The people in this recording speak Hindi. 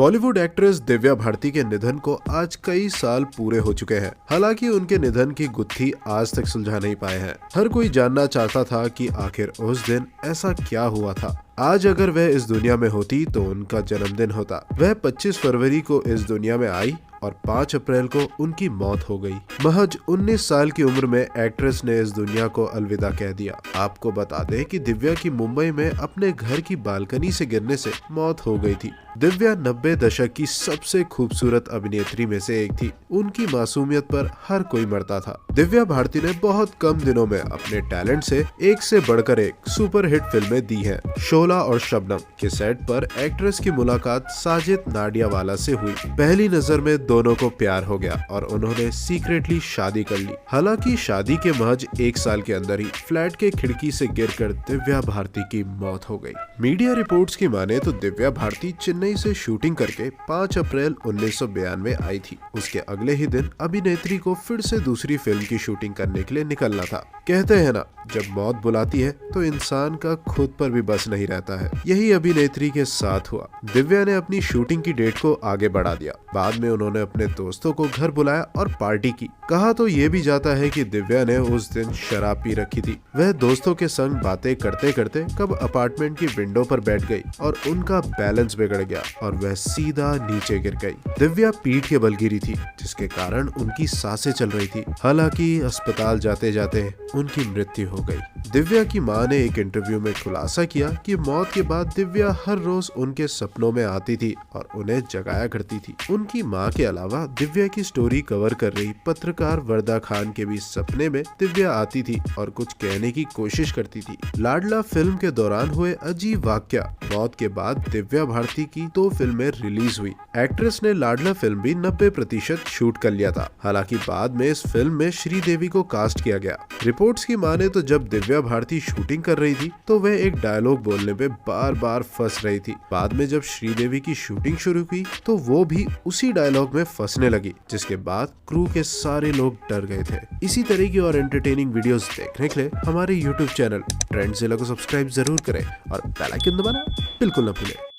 बॉलीवुड एक्ट्रेस दिव्या भारती के निधन को आज कई साल पूरे हो चुके हैं। हालांकि उनके निधन की गुत्थी आज तक सुलझा नहीं पाए हैं। हर कोई जानना चाहता था कि आखिर उस दिन ऐसा क्या हुआ था। आज अगर वह इस दुनिया में होती तो उनका जन्मदिन होता। वह 25 फरवरी को इस दुनिया में आई और 5 अप्रैल को उनकी मौत हो गई। महज 19 साल की उम्र में एक्ट्रेस ने इस दुनिया को अलविदा कह दिया। आपको बता दें कि दिव्या की मुंबई में अपने घर की बालकनी से गिरने से मौत हो गई थी। दिव्या 90 दशक की सबसे खूबसूरत अभिनेत्री में से एक थी। उनकी मासूमियत पर हर कोई मरता था। दिव्या भारती ने बहुत कम दिनों में अपने टैलेंट से बढ़कर एक सुपरहिट फिल्में दी हैं। शोला और शबनम के सेट पर एक्ट्रेस की मुलाकात साजिद नाडियावाला से हुई। पहली नजर में दोनों को प्यार हो गया और उन्होंने सीक्रेटली शादी कर ली। हालांकि शादी के महज 1 साल के अंदर ही फ्लैट के खिड़की से गिरकर दिव्या भारती की मौत हो गई। मीडिया रिपोर्ट्स की माने तो दिव्या भारती चेन्नई से शूटिंग करके 5 अप्रैल 1992 आई थी। उसके अगले ही दिन अभिनेत्री को फिर से दूसरी फिल्म की शूटिंग करने के लिए निकलना था। कहते हैं ना, जब मौत बुलाती है तो इंसान का खुद पर भी बस नहीं रहता है। यही अभिनेत्री के साथ हुआ। दिव्या ने अपनी शूटिंग की डेट को आगे बढ़ा दिया। बाद में उन्होंने अपने दोस्तों को घर बुलाया और पार्टी की। कहा तो ये भी जाता है कि दिव्या ने उस दिन शराब पी रखी थी। वह दोस्तों के संग बातें करते करते कब अपार्टमेंट की विंडो पर बैठ गई और उनका बैलेंस बिगड़ गया और वह सीधा नीचे गिर गई। दिव्या पीठ के बल गिरी थी, जिसके कारण उनकी सांसें चल रही थी। हालांकि अस्पताल जाते जाते उनकी मृत्यु हो गई। दिव्या की मां ने एक इंटरव्यू में खुलासा किया कि मौत के बाद दिव्या हर रोज उनके सपनों में आती थी और उन्हें जगाया करती थी। उनकी मां के अलावा दिव्या की स्टोरी कवर कर रही पत्रकार वर्दा खान के भी सपने में दिव्या आती थी और कुछ कहने की कोशिश करती थी। लाडला फिल्म के दौरान हुए अजीब वाकया। मौत के बाद दिव्या भारती की 2 फिल्में रिलीज हुई। एक्ट्रेस ने लाडला फिल्म भी 90% शूट कर लिया था। हालांकि बाद में इस फिल्म में श्रीदेवी को कास्ट किया गया। रिपोर्ट्स की माने तो जब दिव्या भारती शूटिंग कर रही थी तो वह एक डायलॉग बोलने पे बार बार फंस रही थी। बाद में जब श्रीदेवी की शूटिंग शुरू हुई तो वो भी उसी डायलॉग में फंसने लगी, जिसके बाद क्रू के सारे लोग डर गए थे। इसी तरह की और एंटरटेनिंग वीडियोस देखने के लिए हमारे YouTube चैनल ट्रेंड्स जिला को सब्सक्राइब जरूर करें और बेल आइकन दबाना बिल्कुल न भूलें।